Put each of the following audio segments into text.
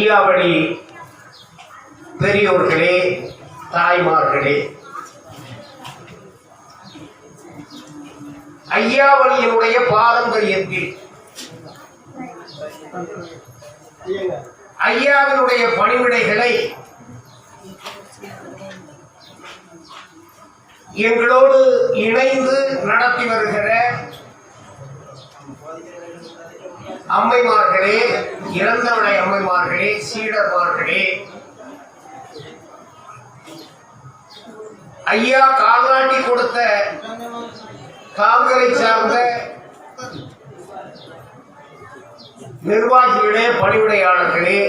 ஐயாவளி பெரியோர்களே, தாய்மார்களே, ஐயாவளியினுடைய பாரம்பரியத்தில் ஐயாவினுடைய பணிவிடைகளை எங்களோடு இணைந்து நடத்தி வருகிற அம்மைமார்களே, இறந்தவளை அம்மைமார்களே, சீடர்மார்களே, ஐயா கால்நாட்டி கொடுத்த கால்களை சார்ந்த நிர்வாகிகளே, பணிவிடையாளர்களே,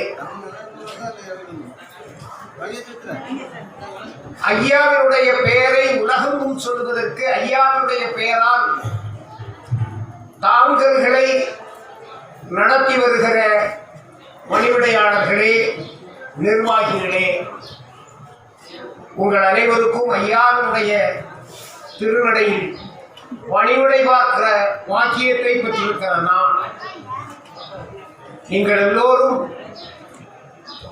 ஐயாவினுடைய பெயரை உலகமும் சொல்வதற்கு ஐயாவினுடைய பெயரால் தாங்கல்களை நடத்தி வருகிற பணிவிடையாளர்களே, நிர்வாகிகளே, உங்கள் அனைவருக்கும் ஐயாவினுடைய திருநடையில் பணிவிடை பார்க்கிற வாக்கியத்தை பெற்றிருக்கிற நான் நீங்கள் எல்லோரும்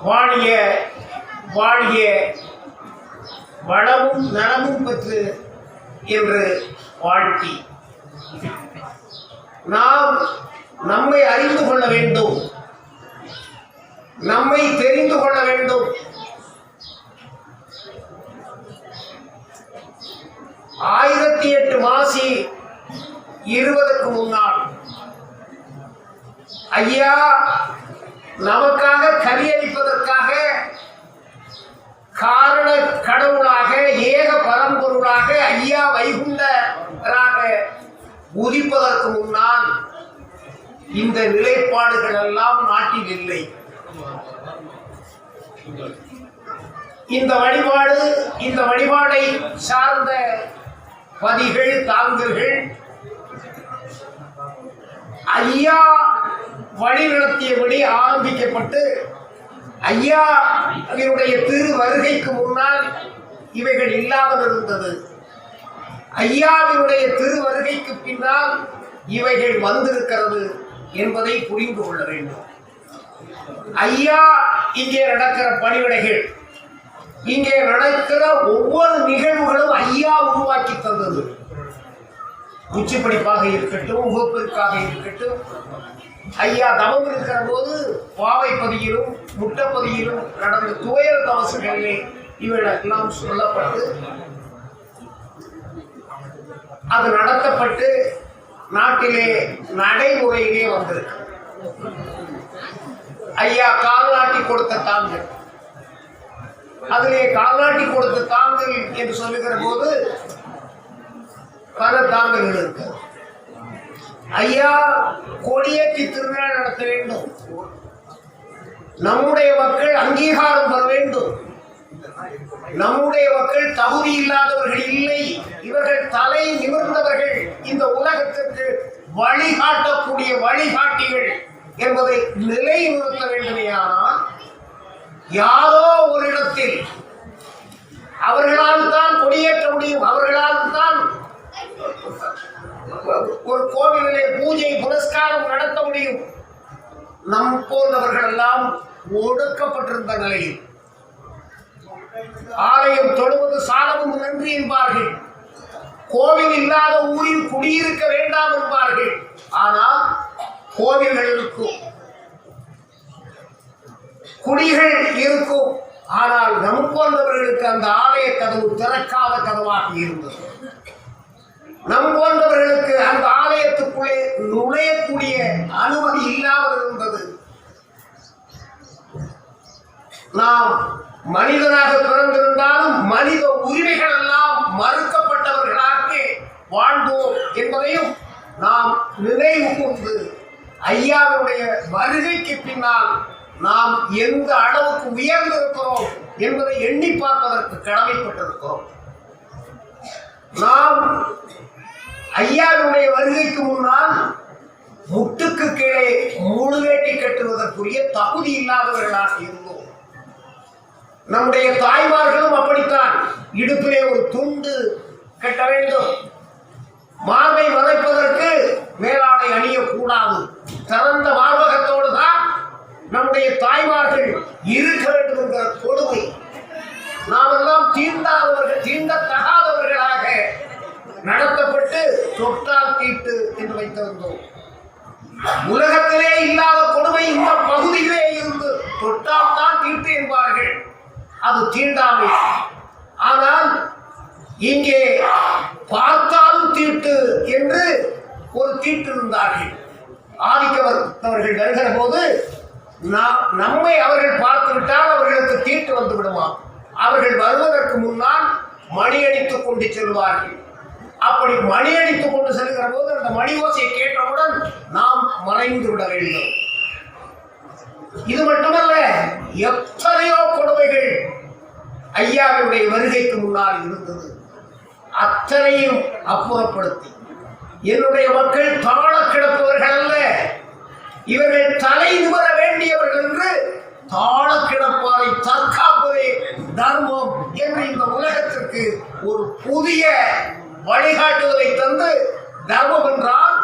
வாழிய வாழிய வளமும் நலமும் பெற்று என்று வாழ்த்தி, நாம் நம்மை அறிந்து கொள்ள வேண்டும், நம்மை தெரிந்து கொள்ள வேண்டும். 1008 மாசி 20க்கு முன்னால் ஐயா நமக்காக கலியளிப்பதற்காக காரண கடவுளாக ஏக பரம்பொருளாக ஐயா வைகுண்டராக உதிப்பதற்கு முன்னால் இந்த நிலைப்பாடுகள் எல்லாம் நாட்டில் இல்லை. இந்த வழிபாடை சார்ந்த பதிகள், தாங்கல்கள் ஐயா வழிநடத்தியபடி ஆரம்பிக்கப்பட்டு ஐயா அவருடைய திரு வருகைக்கு முன்னால் இவைகள் இல்லாமல் இருந்தது. ஐயாவினுடைய திரு வருகைக்கு பின்னால் இவைகள் வந்திருக்கிறது என்பதை புரிந்து கொள்ள வேண்டும். ஐயா இங்கே நடக்கிற பணிவிடைகள், இங்கே நடக்கிற ஒவ்வொரு நிகழ்வுகளும் ஐயா உருவாக்கி தந்தது. உச்சிப்படிப்பாக இருக்கட்டும், முகப்பிற்காக இருக்கட்டும், ஐயா தவம் இருக்கிற போது பாவைப்பதியிலும் முட்டப்பதியிலும் நடந்த துயர தவசுகளிலே இவைகளெல்லாம் சொல்லப்பட்டு அது நடத்தப்பட்டு நாட்டிலே நடைமுறையிலே வந்திருக்கு. ஐயா கால்நாட்டி கொடுத்த தாங்கள், அதிலே கால்நாட்டி கொடுத்த தாங்கள் என்று சொல்லுகிற போது பல தாங்கல்கள் இருக்கு. ஐயா கொடியேற்றி திருநாள் நடத்த வேண்டும், நம்முடைய மக்கள் அங்கீகாரம் பெற வேண்டும், நம்முடைய மக்கள் தகுதி இல்லாதவர்கள் இல்லை, இவர்கள் தலை நிமிர்ந்தவர்கள், இந்த உலகத்திற்கு வழிகாட்டக்கூடிய வழிகாட்டிகள் என்பதை நிலைநிறுத்த வேண்டுமேயானால் யாரோ ஒரு இடத்தில் அவர்களால் தான் கொடியேற்ற முடியும், அவர்களால் தான் ஒரு கோவிலிலே பூஜை புனஸ்காரம் நடத்த முடியும். நம் போன்றவர்கள் எல்லாம் ஒடுக்கப்பட்டிருந்த நிலையில் ஆலயம் தொழுவது சாலமும் நன்றி என்பார்கள், கோவில் இல்லாத ஊரில் குடியிருக்க வேண்டாம் என்பார்கள். ஆனால் கோவில்கள் இருக்கும், குடிகள் இருக்கும், ஆனால் நம் போன்றவர்களுக்கு அந்த ஆலய கதவு திறக்காத கதவாக இருந்தது. நம் போன்றவர்களுக்கு அந்த ஆலயத்துக்குள்ளே நுழையக்கூடிய அனுமதி இல்லாமல் இருந்தது. நாம் மனிதனாக பிறந்திருந்தாலும் மனித உரிமைகள் எல்லாம் மறுக்கப்பட்டவர்களாக வாழ்ந்தோம் என்பதையும் நாம் நினைவு கூர்ந்து ஐயாவுடைய வருகைக்கு பின்னால் நாம் எந்த அளவுக்கு உயர்ந்திருக்கிறோம் என்பதை எண்ணி பார்ப்பதற்கு கடமைப்பட்டிருக்கிறோம். நாம் ஐயாவுடைய வருகைக்கு முன்னால் முட்டுக்கு கீழே முழு வேட்டி கட்டுவதற்குரிய தகுதி இல்லாதவர்களாக இருந்தோம். நம்முடைய தாய்மார்களும் அப்படித்தான், இடுப்பிலே ஒரு துண்டு கட்ட வேண்டும், மார்பை மறைப்பதற்கு மேலாடை அணியக்கூடாது, திறந்த மார்பகத்தோடு தான் நம்முடைய தாய்மார்கள் இருக்க வேண்டும் என்கிற கொடுமை நாமெல்லாம் தீண்டத்தகாதவர்களாக நடத்தப்பட்டு தொட்டால் தீட்டு என்று வைத்திருந்தோம். உலகத்திலே இல்லாத கொடுமை இந்த பகுதியிலே இருந்து தொட்டால் தான் தீட்டு என்பார்கள். அது தீண்டாமை. ஆனால் இங்கே பார்த்தாலும் தீட்டு என்று ஒரு தீட்டு இருந்தார்கள். ஆதிக்கவர்கள் வருகிற போது நம்மை அவர்கள் பார்த்துவிட்டால் அவர்களுக்கு தீட்டு வந்து விடுமா. அவர்கள் வருவதற்கு முன்னால் மணி அடித்துக் கொண்டு செல்வார்கள். அப்படி மணி அடித்துக் கொண்டு செல்கிற போது அந்த மணி ஓசையை கேட்டவுடன் நாம் மறைந்து விட வேண்டும். இது மட்டுமல்ல, எத்தனையோ கொடுமைகள் ஐயாவுடைய வருகைக்கு முன்னால் இருந்தது. அத்தனையும் அப்புறப்படுத்தி என்னுடைய மக்கள் தாழ கிடப்பவர்கள் அல்ல, இவர்கள் தலை நிமிர வேண்டியவர்கள் என்று தாழ கிடப்பாரை தற்காப்பதே தர்மம் என்று இந்த உலகத்திற்கு ஒரு புதிய வழிகாட்டுதலை தந்து, தர்மம் என்றால்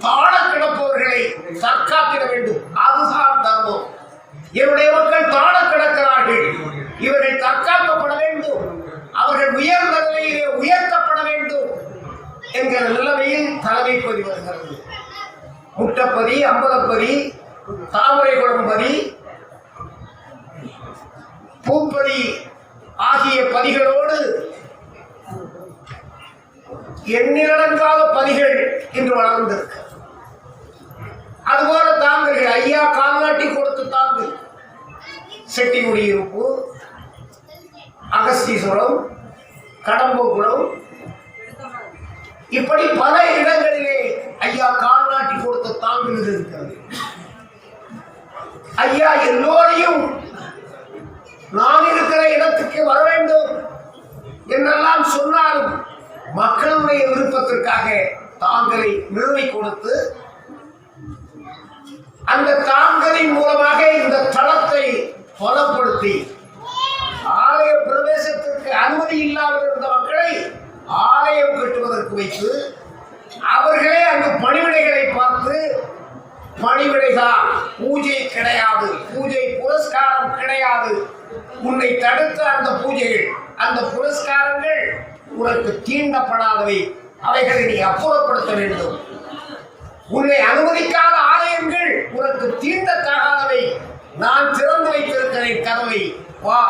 தாழ கிடப்பவர்களை தற்காத்திட வேண்டும், அதுதான் தர்மம். என்னுடைய மக்கள் தாழ கிடக்கிறார்கள், இவர்கள் தற்காக்கப்பட வேண்டும், அவர்கள் உயர்ந்த நிலையிலே உயர்த்தப்பட வேண்டும் என்கிற நிலைமையில் தலைமைப்பதி வருகிறது. முட்டப்பதி, அம்பலப்பதி, தாமரை குளம்பதி, பூப்பதி ஆகிய பதிகளோடு எண்ணிலடங்காத பதிகள் இன்று வளர்ந்திருக்கு. அதுபோல தாங்கல்கள் ஐயா கால்நாட்டி கொடுத்து தாங்கள் செட்டிக்குடியிருப்பு, அகஸ்தீஸ்வரம், கடம்பகுளம், இப்படி பல இடங்களிலே ஐயா கால்நாட்டி கொடுத்த தாங்கள் இருக்கிறது. ஐயா எல்லோரையும் நான் இருக்கிற இடத்துக்கு வர வேண்டும் என்றெல்லாம் சொன்னாலும் மக்களுடைய விருப்பத்திற்காக தாங்களை நிறுவி கொடுத்து அந்த தாங்களின் மூலமாக இந்த தளத்தை பலப்படுத்தி ஆலய பிரவேசத்திற்கு அனுமதி இல்லாமல் இருந்த மக்களை ஆலயம் கட்டுவதற்கு வைத்து அவர்களே அங்கு பணிவிடைகளை பார்த்து, பணிவிடைதான், பூஜை கிடையாது, பூஜை புரஸ்காரம் கிடையாது, உன்னை தடுத்த அந்த பூஜைகள், அந்த புரஸ்காரங்கள் உனக்கு தீண்டப்படாதவை, அவைகளை நீ அப்புறப்படுத்த வேண்டும். உன்னை அனுமதிக்காத ஆலயங்கள் உனக்கு தீண்டத்தகாதவை, நான் திறந்து வைத்திருக்கிறேன் கதவை, வா,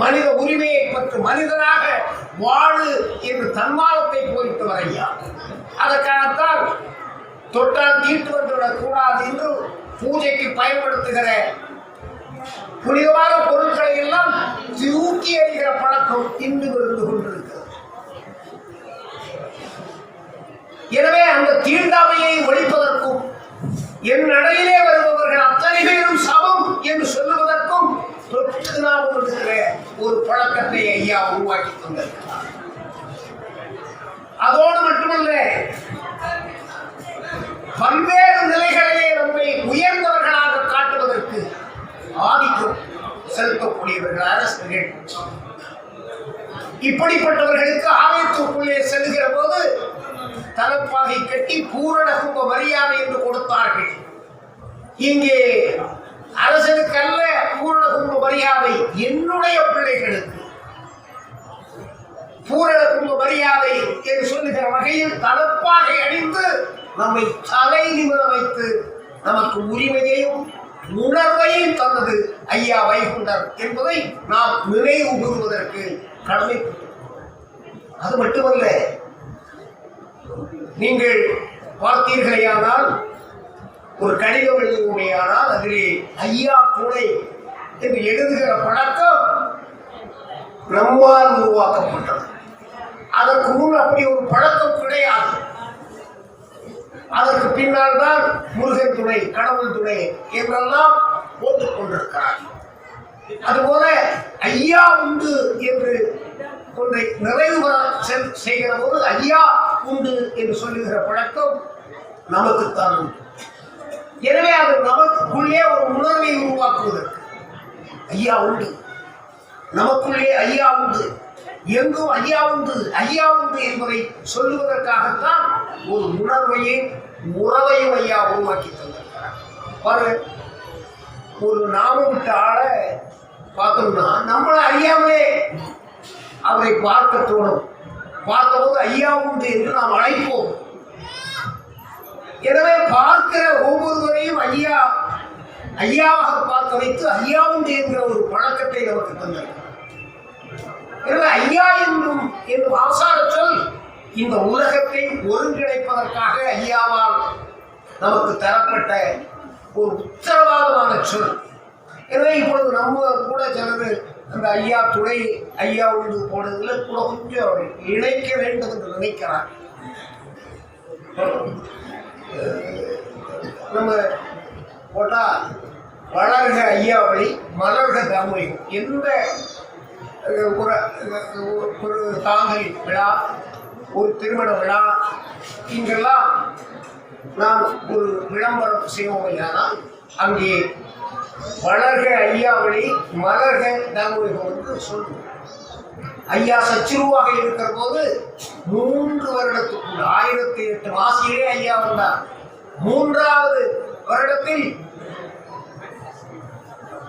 மனித உரிமையை பற்றி மனிதனாக வாழு என்று தன்மானத்தை போயிட்டு வரையா. அதற்காகத்தான் தொட்டால் தீட்டு வந்துவிடக் கூடாது என்று பூஜைக்கு பயன்படுத்துகிற புனிதமான பொருட்களை எல்லாம் தூக்கி எறிகிற பழக்கம் இன்று இருந்து கொண்டிருக்கிறது. எனவே அந்த தீண்டாமையை ஒழிப்பதற்கும் என் நடையிலே வருபவர்கள் அத்தனை பேரும் சமம் என்று சொல்லுவதற்கும் தொட்டு நாம் இருக்கிற ஒரு பழக்கத்தை ஐயா உருவாக்கி தந்திருக்கிறார். அதோடு மட்டுமல்ல, பல்வேறு நிலைகளிலே நம்மை உயர்ந்தவர்களாக காட்டுவதற்கு ஆதிக்கம் செலுத்தக்கூடியவர்கள் அரசுகள். இப்படிப்பட்டவர்களுக்கு ஆலயத்திற்குள்ளே செல்கிற போது தலப்பாகை கட்டி பூரண கும்ப மரியாதை என்று கொடுத்தார்கள். இங்கே அரசனுக்கு அல்ல பூரண கும்ப மரியாதை, என்னுடைய பிள்ளைகளுக்கு பூரண கும்ப மரியாதை என்று சொல்லுகிற வகையில் தலப்பாகை அணிந்து நம்மை தலை நிமிர வைத்து நமக்கு உரிமையையும் உணர்வையும் தந்தது ஐயா வைகுண்டர் என்பதை நாம் நினைவு கூறுவதற்கு கடமைப்பட்டோம். அது மட்டுமல்ல, நீங்கள் பார்த்தீர்களேயானால் ஒரு கடிதம் எழுதுமையானால் அதிலே ஐயா துணை என்று எழுதுகிற பழக்கம் நம்மால் உருவாக்கப்பட்டது. அதற்கு முன் அப்படி ஒரு பழக்கம் கிடையாது. அதற்கு பின்னால் தான் முருகன் துணை, கடவுள் துணை என்றெல்லாம் போட்டுக் கொண்டிருக்கிறார். அதுபோல ஐயா உண்டு என்று ஒன்றை நிறைவு செய்கிற போது ஐயா உண்டு என்று சொல்லுகிற பழக்கம் நமக்குத்தான். எனவே அது நமக்குள்ளே ஒரு உணர்வை உருவாக்குவதற்கு ஐயா உண்டு, நமக்குள்ளே ஐயா உண்டு, எங்கும் ஐயா உண்டு, ஐயா உண்டு என்பதை சொல்லுவதற்காகத்தான் ஒரு உணர்வையும் உறவையும் ஐயா உருவாக்கி தந்திருக்கிறார். ஒரு நாமம் விட்ட ஆளை பார்த்தோம்னா நம்மளை அறியாமலே அவரை பார்க்க தோணும். பார்த்தபோது ஐயா உண்டு என்று நாம் அழைப்போம். எனவே பார்க்கிற ஒவ்வொருவரையும் ஐயா ஐயாவாக பார்க்க வைத்து ஐயா உண்டு என்கிற ஒரு பழக்கத்தை நமக்கு தந்தார். எனவே ஐயா என்று ஆசார சொல் இந்த உலகத்தை ஒருங்கிணைப்பதற்காக ஐயாவால் நமக்கு தரப்பட்ட ஒரு உத்தரவாதமான சொல். எனவே இப்பொழுது நம்ம கூட சிலர் அந்த ஐயா துணை ஐயா உண்டு போனதுல கூட கொஞ்சம் இணைக்க வேண்டும் என்று நினைக்கிறார். நம்ம போட்டா வளர்க ஐயா வழி மலர்க தாமொழியும் எந்த ஒரு தாங்கல் விழா ஒரு திருமண விழா இங்கெல்லாம் நாம் ஒரு விளம்பரம் செய்வோம் இல்லைனா அங்கே வளர்க ஐயா வழி மலர்க தாமொழிகம் என்று சொல்லுவோம். ஐயா சச்சுருவாக இருக்கிற போது 3 வருடத்துக்குள் 1008 மாசியிலே ஐயா வந்தார். 3வது வருடத்தில்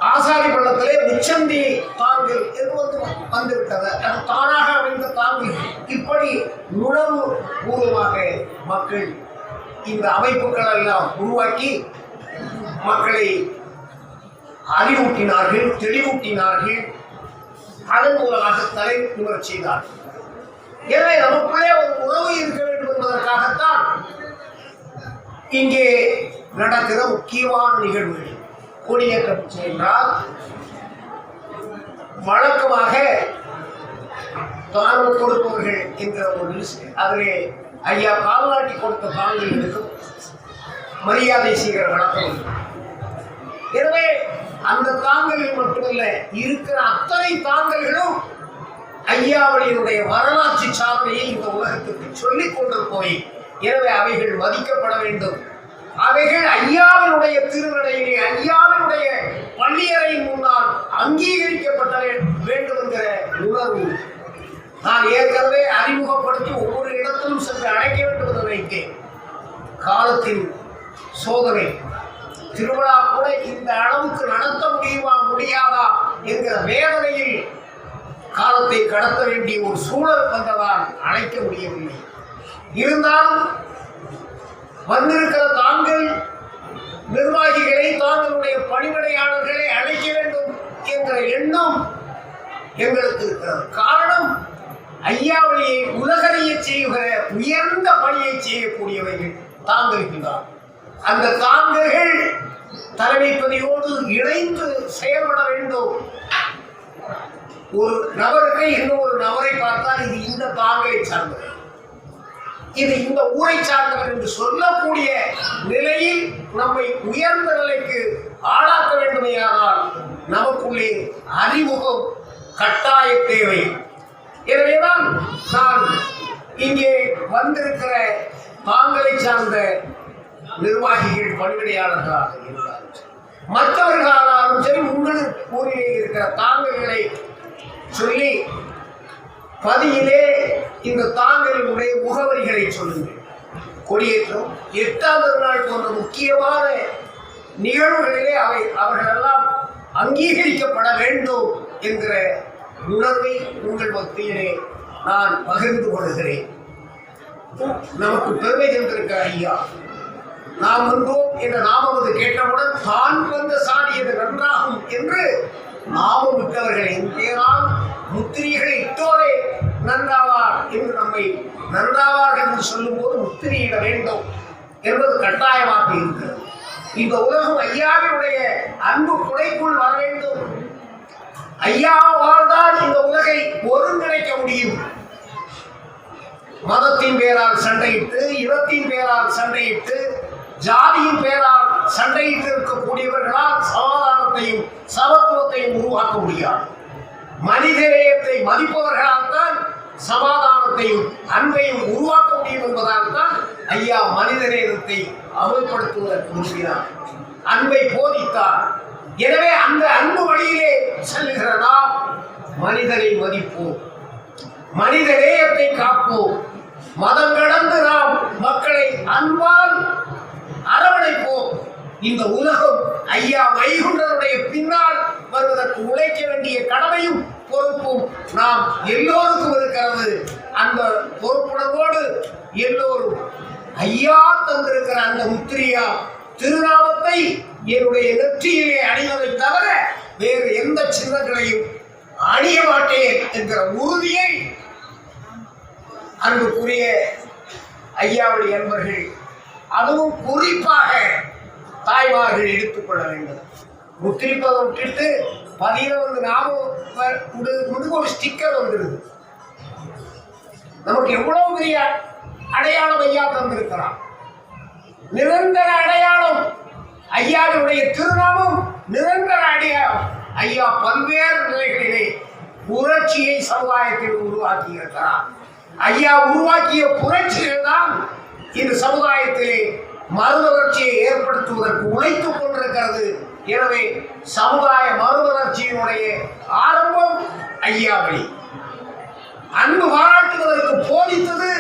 ஆசாரி பள்ளத்திலே முச்சந்தி தாங்கல் என்று வந்துவிட்டது. அது தானாக அமைந்த தாங்கல். இப்படி உணர்வு பூர்வமாக மக்கள் இந்த அமைப்புகள் எல்லாம் உருவாக்கி மக்களை அறிவூட்டினார்கள், தெளிவூட்டினார்கள். அதன் மூலமாக தலை நிமிரச் செய்தார்கள். எனவே நமக்குள்ளே ஒரு உறவு இருக்க வேண்டும் என்பதற்காகத்தான் இங்கே நடக்கிற முக்கியமான நிகழ்வுகள் கொடியேற்றம் என்றால் வழக்கமாக தானம் கொடுப்பவர்கள் என்கிற ஒரு லிஸ்ட். அதிலே ஐயா கால்நாட்டி கொடுத்த தாங்களுக்கு மரியாதை செய்கிற வழக்கம். எனவே அந்த தாங்கலில் மட்டுமல்ல, இருக்கிற அத்தனை தாங்கல்களும் ஐயாவளியினுடைய வரலாற்று சாதனையை இந்த உலகத்துக்கு சொல்லிக் கொண்டு போய், எனவே அவைகள் மதிக்கப்பட வேண்டும். அவைகள் ஐயாவினுடைய திருநடையிலே ஐயாவினுடைய பள்ளியறையின் முன்னால் அங்கீகரிக்கப்பட வேண்டும் என்கிற உணர்வு நான் ஏற்கனவே அறிமுகப்படுத்தி ஒவ்வொரு இடத்திலும் சென்று அழைக்க வேண்டும் என்று நினைத்தேன். காலத்தின் சோதனை திருவிழா கூட இந்த அளவுக்கு நடத்த முடியுமா முடியாதா என்கிற வேதனையில் காலத்தை கடத்த வேண்டிய ஒரு சூழல் வந்ததால் அழைக்க முடியவில்லை. இருந்தாலும் வந்திருக்கிற தாங்கள் நிர்வாகிகளை தாங்களுடைய பணிவிடையாளர்களை அழைக்க வேண்டும் என்கிற எண்ணம் எங்களுக்கு இருக்கிறது. காரணம், ஐயாவளியை உலகறிய செய்கிற உயர்ந்த பணியை செய்யக்கூடியவைகள் தாங்கல்கிறார். அந்த தாங்கல்கள் தலைமைப்பதியோடு இணைந்து செயல்பட வேண்டும். ஒரு நபருக்கு இன்னும் ஒரு நபரை பார்த்தால் இது இந்த தாங்கலை சார்ந்தது, இது இந்த ஊரை சார்ந்தவர் என்று சொல்லக்கூடிய நிலையில் நம்மை உயர்ந்த நிலைக்கு ஆளாக்க வேண்டுமையானால் நமக்குள்ளே அறிமுகம் கட்டாய தேவை. எனவேதான் நான் இங்கே வந்திருக்கிற தாங்களை சார்ந்த நிர்வாகிகள் பணிவிடையாளர்களாக இருந்தாலும் மற்றவர்களாலும் சரி, உங்கள் ஊரிலே இருக்கிற தாங்கல்களை சொல்லி பதியிலே இந்த தாங்களினுடைய முகவரிகளை சொல்லுங்கள். கொடியேற்றம் 8ஆம் திருநாள் போன்ற முக்கியமான நிகழ்வுகளிலே அவர்களெல்லாம் அங்கீகரிக்கப்பட வேண்டும் என்கிற உணர்வை உங்கள் மத்தியிலே நான் பகிர்ந்து கொள்கிறேன். நமக்கு பெருமை தந்திருக்க ஐயா, நாம் வந்தோம் என்ற நாமம் கேட்டவுடன் தான் வந்த சாடியது நன்றாகும் என்று நாமம் விட்டவர்கள் எங்கேதான் முத்திரைகளை இட்டோரே நன்றாவார் என்று நம்மை நன்றாவார் என்று சொல்லும் போது முத்திரையிட வேண்டும் என்பது கட்டாயமாக இருக்கிறது. இந்த உலகம் ஐயாவினுடைய அன்பு குடைக்குள் வர வேண்டும். ஐயாவால் தான் இந்த உலகை ஒருங்கிணைக்க முடியும். மதத்தின் பேரால் சண்டையிட்டு, இனத்தின் பேரால் சண்டையிட்டு, ஜாதியின் பேரால் சண்டையிட்டு இருக்கக்கூடியவர்களால் சமாதானத்தையும் சமத்துவத்தையும் உருவாக்க முடியாது. மனிதநேயத்தை மதிப்பவர்களால் தான் சமாதானத்தையும் அன்பையும் உருவாக்க முடியும் என்பதால் தான் ஐயா மனிதநேயத்தை அமல்படுத்துவதற்கு விரும்பினார், அன்பை போதித்தார். எனவே அந்த அன்பு வழியிலே செல்லுகிற நாம் மனிதனை மதிப்போம், மனித நேயத்தை காப்போம், மதம் கடந்து நாம் மக்களை அன்பால் அரவணைப்போம். இந்த உலகம் ஐயா வைகுண்டருடைய பின்னால் வருவதற்கு உழைக்க வேண்டிய கடமையும் பொறுப்பும் நாம் எல்லோருக்கும் இருக்கிறது. அந்த பொறுப்புணர்வோடு எல்லோரும் ஐயா தந்திருக்கிற அந்த முத்திரியா திருநாமத்தை என்னுடைய நெற்றியிலே அணிவதை தவிர வேறு எந்த சின்னங்களையும் அணிய மாட்டேன் என்கிற உறுதியை அன்புக்குரிய ஐயாவுடைய அன்பர்கள், அதுவும் குறிப்பாக தாய்மார்கள் எடுத்துக்கொள்ள வேண்டும். முத்திரிப்பதை விட்டுட்டு பதில வந்து நாமும் ஒரு ஸ்டிக்கர் வந்துடுது. நமக்கு எவ்வளவு பெரிய அடையாளம் ஐயா தந்திருக்கிறான். நிரந்தர அடையாளம் ஐயாவுடைய திருநாமம், நிரந்தர அடையாளம். ஐயா பல்வேறு நிலைகளிலே புரட்சியை சமுதாயத்தில் உருவாக்கி இருக்கிறார். ஐயா உருவாக்கிய புரட்சிகள் தான் இந்த சமுதாயத்திலே மறுமலர்ச்சியை ஏற்படுத்துவதற்கு உழைத்துக் கொண்டிருக்கிறது. எனவே சமுதாய மறுமலர்ச்சியினுடைய ஆரம்பம் ஐயாவளி. அன்பு பாராட்டுவதற்கு போதித்தது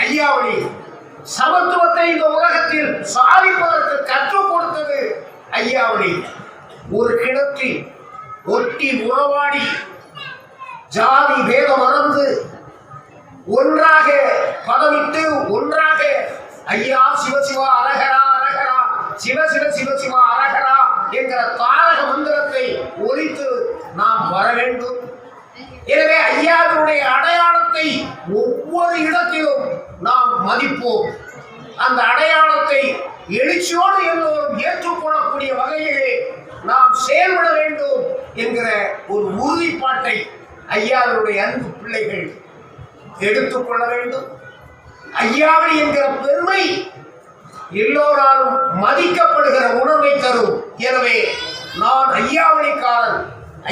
ஐயாவளி. சமத்துவத்தை இந்த உலகத்தில் சாதிப்பதற்கு கற்றுக் கொடுத்தது ஐயாவளி. ஒரு கிணற்றில் ஒட்டி உறவாடி ஜாதி பேதம் மறந்து ஒன்றாக பதவிட்டு ஒன்றாக ஐயா சிவசிவா அரகரா அரகரா சிவ சிவ சிவசிவா அரகரா என்கிற தாரக மந்திரத்தை ஒலித்து நாம் வர வேண்டும். எனவே ஐயாவுடைய அடையாளத்தை ஒவ்வொரு இடத்திலும் நாம் மதிப்போம். அந்த அடையாளத்தை எழுச்சியோடு எல்லோரும் ஏற்றுக்கொள்ளக்கூடிய வகையிலே நாம் செயல்பட வேண்டும் என்கிற ஒரு உறுதிப்பாட்டை ஐயாவுடைய அன்பு பிள்ளைகள் எடுத்துக்கொள்ள வேண்டும். ஐயாவளி என்கிற பெருமை எல்லோராலும் மதிக்கப்படுகிற உணர்வை தரும். எனவே நான் ஐயாவளிக்காரன்,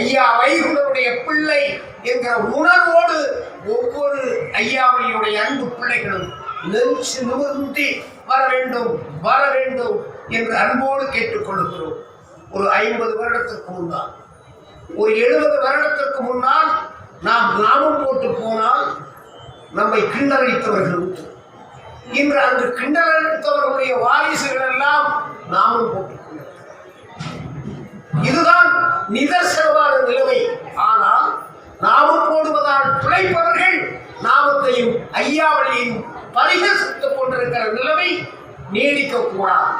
ஐயா வைகுண்டருடைய பிள்ளை என்கிற உணர்வோடு ஒவ்வொரு ஐயாவளியுடைய அன்பு பிள்ளைகளும் நெஞ்சு நிமிர்ந்து வர வேண்டும் வர வேண்டும் என்று அன்போடு கேட்டுக்கொள்கிறோம். ஒரு 50 வருடத்திற்கு முன்னால், ஒரு 70 வருடத்திற்கு முன்னால் நாம் கிராமம் போட்டு போனால் நம்மை கிண்டலடித்தவர்கள் உண்டு. இன்று அந்த கிண்டலடித்தவர்களுடைய வாரிசுகள் எல்லாம் நாமும் போட்டுக் இதுதான் நிதர்சனமான நிலைமை. ஆனால் நாமும் போடுவதால் பிழைப்பவர்கள் நாமத்தையும் ஐயாவளியையும் பரிகசித்துக் கொண்டிருக்கிற நிலைமை நீடிக்க கூடாது.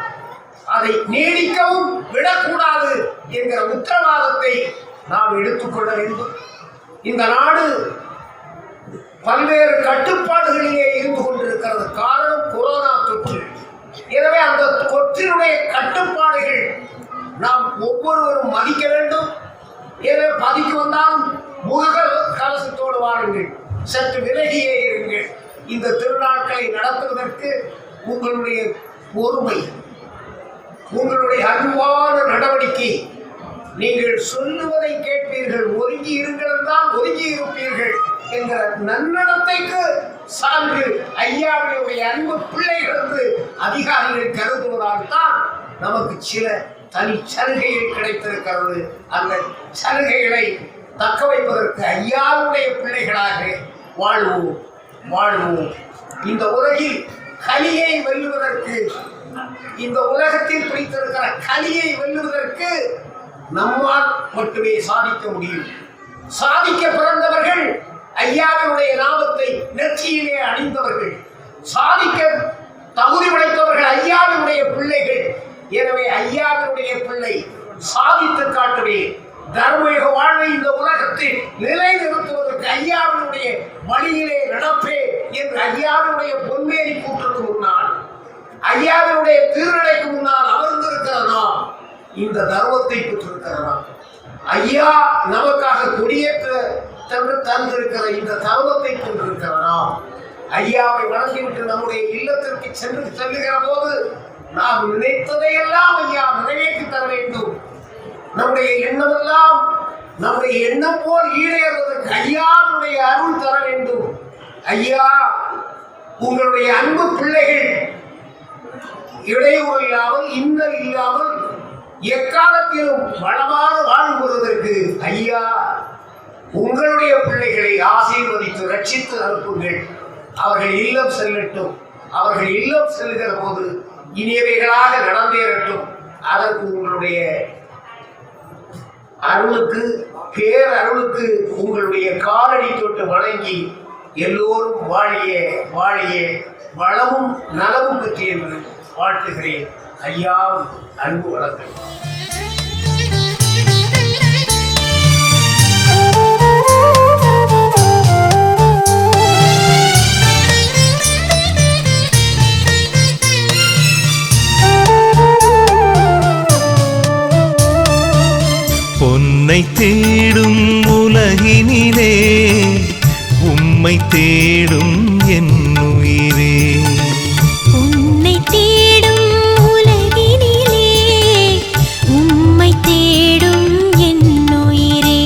அதை நீடிக்கவும் விடக்கூடாது என்கிற உத்தரவாதத்தை நாம் எடுத்துக்கொள்ள வேண்டும். இந்த நாடு பல்வேறு கட்டுப்பாடுகளிலே இருந்து கொண்டிருக்கிறது. காரணம் கொரோனா தொற்று. எனவே அந்த தொற்றினுடைய கட்டுப்பாடுகள் நாம் ஒவ்வொருவரும் மதிக்க வேண்டும். எனவே பதிக்கு வந்தாலும் முக கலசத்தோடு வாருங்கள், சற்று விலகியே இருங்கள். இந்த திருநாட்களை நடத்துவதற்கு உங்களுடைய பொறுமை, உங்களுடைய அன்பான நடவடிக்கை, நீங்கள் சொல்லுவதை கேட்பீர்கள், ஒதுங்கி இருங்கள் என்றால் ஒதுங்கி இருப்பீர்கள் என்கிற நன்னடத்தைக்கு சான்று ஐயாவுடைய அன்பு பிள்ளைகள் என்று அதிகாரிகள் கருதுவதால் தான் நமக்கு சில தனி சலுகைகள் கிடைத்திருக்கிறது. அந்த சலுகைகளை தக்க வைப்பதற்கு ஐயாவுடைய பிள்ளைகளாக வாழ்வோம் வாழ்வோம். இந்த உலகில் கலியை வெல்லுவதற்கு, இந்த உலகத்தில் பிடித்திருக்கிற கலியை வெல்லுவதற்கு நம்மால் மட்டுமே சாதிக்க முடியும். சாதிக்க பிறந்தவர்கள் ஐயாவினுடைய நாமத்தை நெற்றியிலே அணிந்தவர்கள், சாதிக்க தகுதி படைத்தவர்கள் ஐயாவினுடைய பிள்ளைகள். எனவே ஐயாவினுடைய பிள்ளை சாதித்து காட்டுவேன். தர்மயுக வாழ்வை இந்த உலகத்தில் நிலைநிறுத்துவதற்கு ஐயாவினுடைய வழியிலே நடப்பே என்று ஐயாவினுடைய பொன்மேனி கூற்றுக்கு முன்னால், ஐயாவினுடைய திருநடைக்கு முன்னால் அமர்ந்திருக்கிறதா இந்த தர்மத்தை பெற்றிருக்கிறதா? ஐயா நமக்காக கொடியேற்ற தந்திருக்கிற இந்த தர்மத்தை கொண்டிருக்கிறதா? ஐயாவை வணங்கிவிட்டு நம்முடைய இல்லத்திற்கு செல்லுகிற போது நாம் நினைத்ததையெல்லாம் ஐயா நிறைவேற்றி தர வேண்டும். நம்முடைய எண்ணமெல்லாம் நம்முடைய எண்ணம் போல் ஈடேறுவதற்கு ஐயாவுடைய அருள் தர வேண்டும். ஐயா உங்களுடைய அன்பு பிள்ளைகள் இடையூறு இல்லாமல், இன்னல் இல்லாமல், எக்காலத்திலும் வளமான வாழ்வதற்கு ஐயா உங்களுடைய பிள்ளைகளை ஆசீர்வதித்து ரட்சித்து அனுப்புங்கள். அவர்கள் இல்லம் செல்லட்டும். அவர்கள் இல்லம் செல்கிற போது இனியவைகளாக நடந்தேறட்டும். அதற்கு உங்களுடைய அருளுக்கு, பேரருளுக்கு உங்களுடைய காலடி தொட்டு வணங்கி எல்லோரும் வாழிய வாழிய வளமும் நலமும் பெற்று என்று வாழ்த்துகிறேன். ஐயா, அன்பு வணக்கம். பொன்னை தேடும் உலகினிலே உம்மை தேடும் என் உயிரே. உன்னை தேடும் உலகினிலே உம்மை தேடும் என் உயிரே.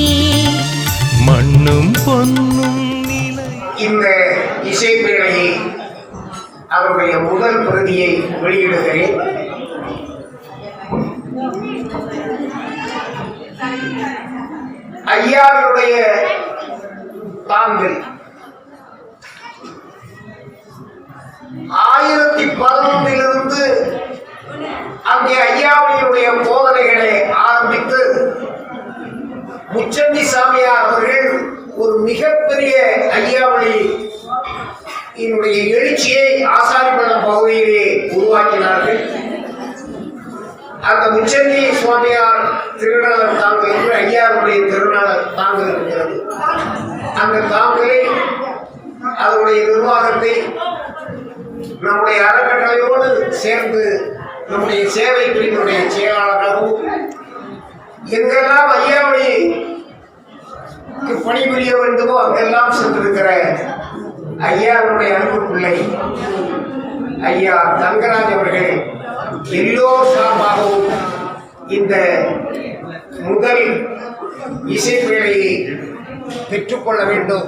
மண்ணும் பொன்னும் நிலை. இந்த இசைப்பேழையை அவருடைய முதல் பிரதியை வெளியிடுகிறேன். ஐயாவுடைய தாங்கள் 1011 அங்கே ஐயாவுடைய போதனைகளை ஆரம்பித்து முச்சந்தி சாமியார் அவர்கள் ஒரு மிகப்பெரிய ஐயாவளி என்னுடைய எழுச்சியை ஆசாரிப்பள்ளம் பகுதியிலே உருவாக்கினார்கள். அந்த முச்சந்தி சுவாமியார் திருநாளர் தாங்கல் என்று ஐயாவுடைய திருநாளர் தாங்கல் இருக்கிறது. அந்த தாங்கலை அதனுடைய நிர்வாகத்தை நம்முடைய அறக்கட்டளையோடு சேர்ந்து நம்முடைய சேவை பிரிவினுடைய செயலாளராகவும் எங்கெல்லாம் ஐயாவுக்கு பணிபுரிய வேண்டுமோ அங்கெல்லாம் சென்றிருக்கிற ஐயாவுடைய அன்பு பிள்ளை ஐயா தங்கராஜ் அவர்கள் எல்லோர் சார்பாகவும் இந்த முதல் இசைப்பேழையை பெற்றுக்கொள்ள வேண்டும்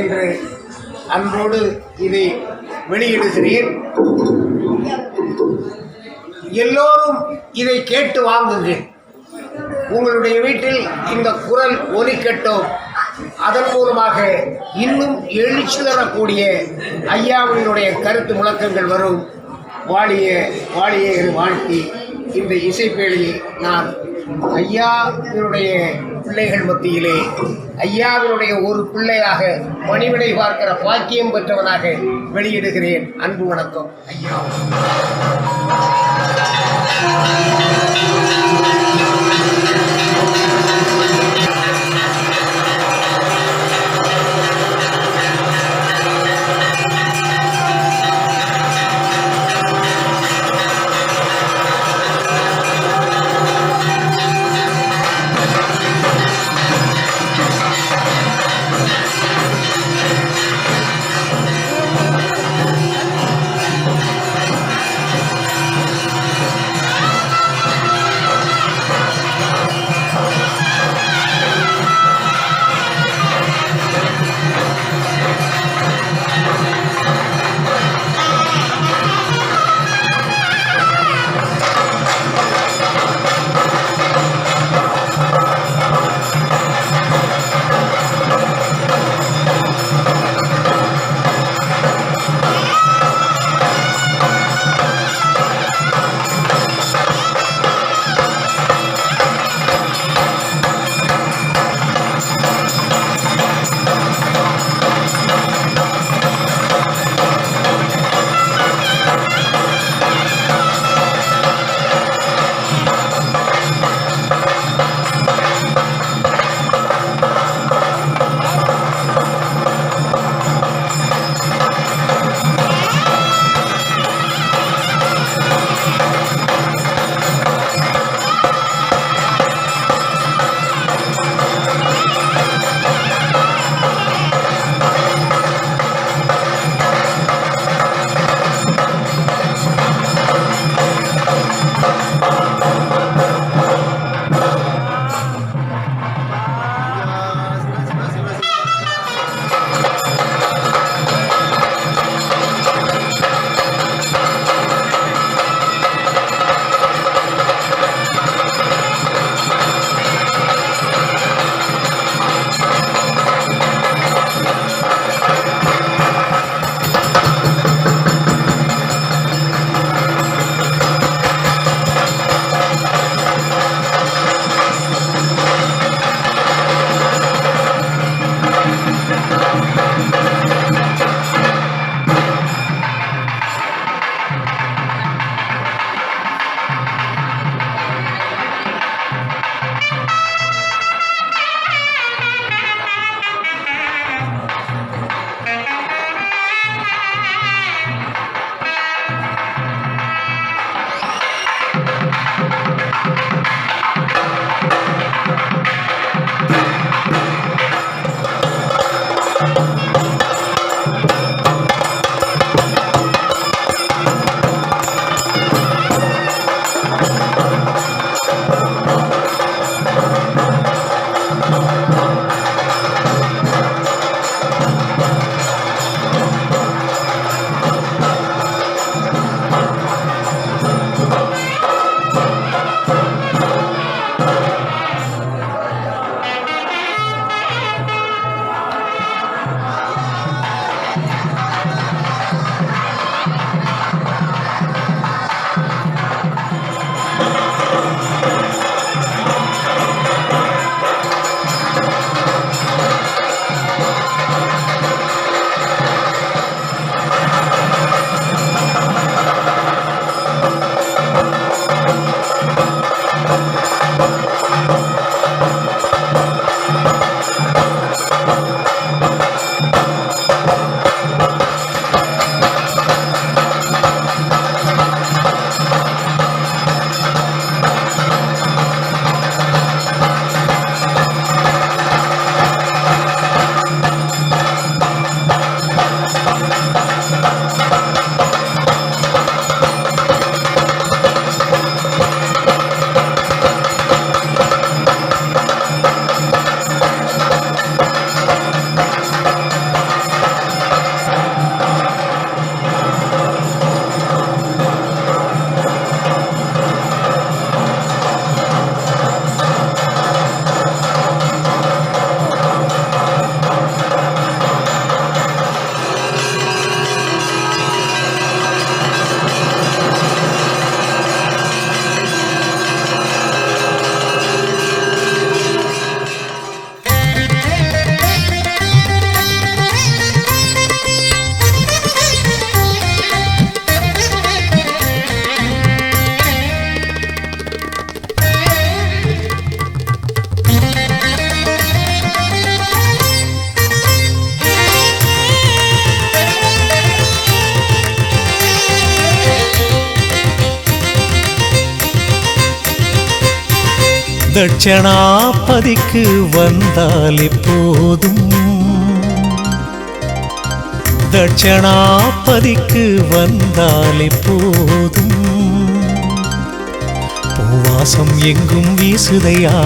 என்று அன்போடு இதை வெளியிடுகிறேன். எல்லோரும் இதை கேட்டு வாங்குங்கள். உங்களுடைய வீட்டில் இந்த குரல் ஒலிக்கட்டும். அதன் மூலமாக இன்னும் எழுச்சி தரக்கூடிய ஐயாவினுடைய கருத்து முழக்கங்கள் வரும். வாழிய வாழிய என்று வாழ்த்தி இந்த இசைப்பேழையை நான் ஐயாவினுடைய பிள்ளைகள் மத்தியிலே ஐயாவினுடைய ஒரு பிள்ளையாக பணிவிடை பார்க்கிற பாக்கியம் பெற்றவனாக வெளியிடுகிறேன். அன்பு வணக்கம். ஐயா. தட்சணாபதிக்கு வந்தாலே போதும், தட்சணாபதிக்கு வந்தாலே போதும். பூவாசம் எங்கும் வீசுதையா,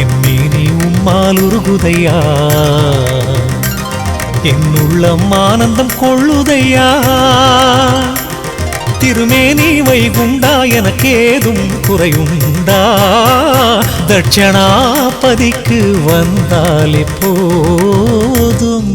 என் மீனி உம்மால் உருகுதையா, என் உள்ளம் ஆனந்தம் கொள்ளுதையா. திருமேனி வைகுண்டா எனக்கேதும் குறையுண்டா, தட்சணாபதிக்கு வந்தாலே போதும்.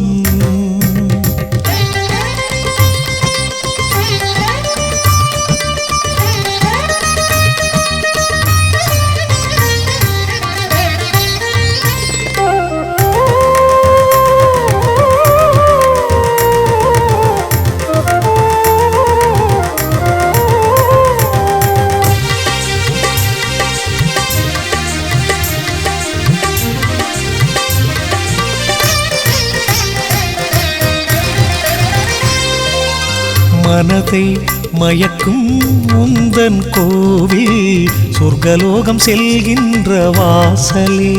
மனதை மயக்கும் உந்தன் கோவில், சொர்க்கலோகம் செல்கின்ற வாசலே.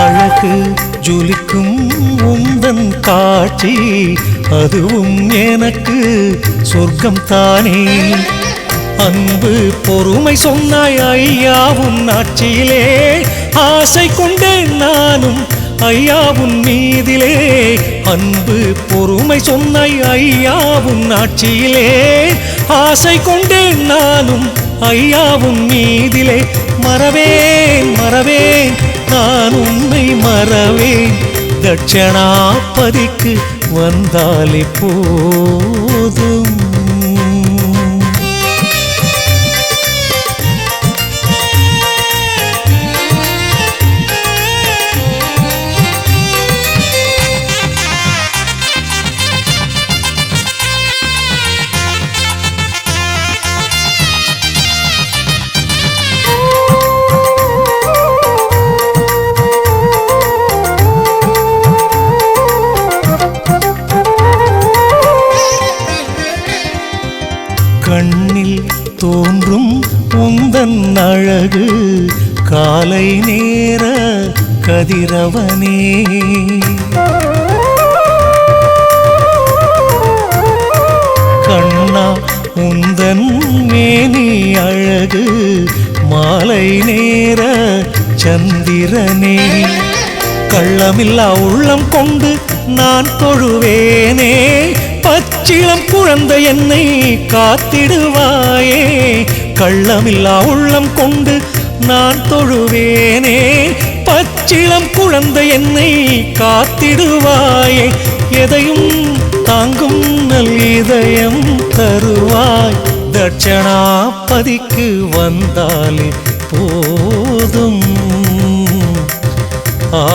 அழகு ஜொலிக்கும் உந்தன் காட்சி, அதுவும் எனக்கு சொர்க்கம் தானே. அன்பு பொறுமை சொன்னாய் ஐயாவும் ஆட்சியிலே, ஆசை கொண்டேன் நானும் ஐயாவும் மீதிலே. அன்பு பொறுமை சொன்னாய் ஐயாவும் ஆட்சியிலே, ஆசை கொண்டேன் நானும் ஐயாவும் மீதிலே. மறவேன் மறவேன் நான் உன்னை மறவேன், தட்சணாபதிக்கு வந்தாலே போதும். கண்ணில் தோன்றும் உந்தன் அழகு, காலை நேர கதிரவனே. கண்ணா உந்தன் மேனி அழகு, மாலை நேர சந்திரனே. கள்ளமில்லா உள்ளம் கொண்டு நான் தொழுவேனே, பச்சிளம் குழந்தை என்னை காத்திடுவாயே. கள்ளமில்லா உள்ளம் கொண்டு நான் தொழுவேனே, பச்சிளம் குழந்தை என்னை காத்திடுவாயே. எதையும் தாங்கும் நல் இதயம் தருவாய், தட்சணாபதிக்கு வந்தாலே போதும். ஆ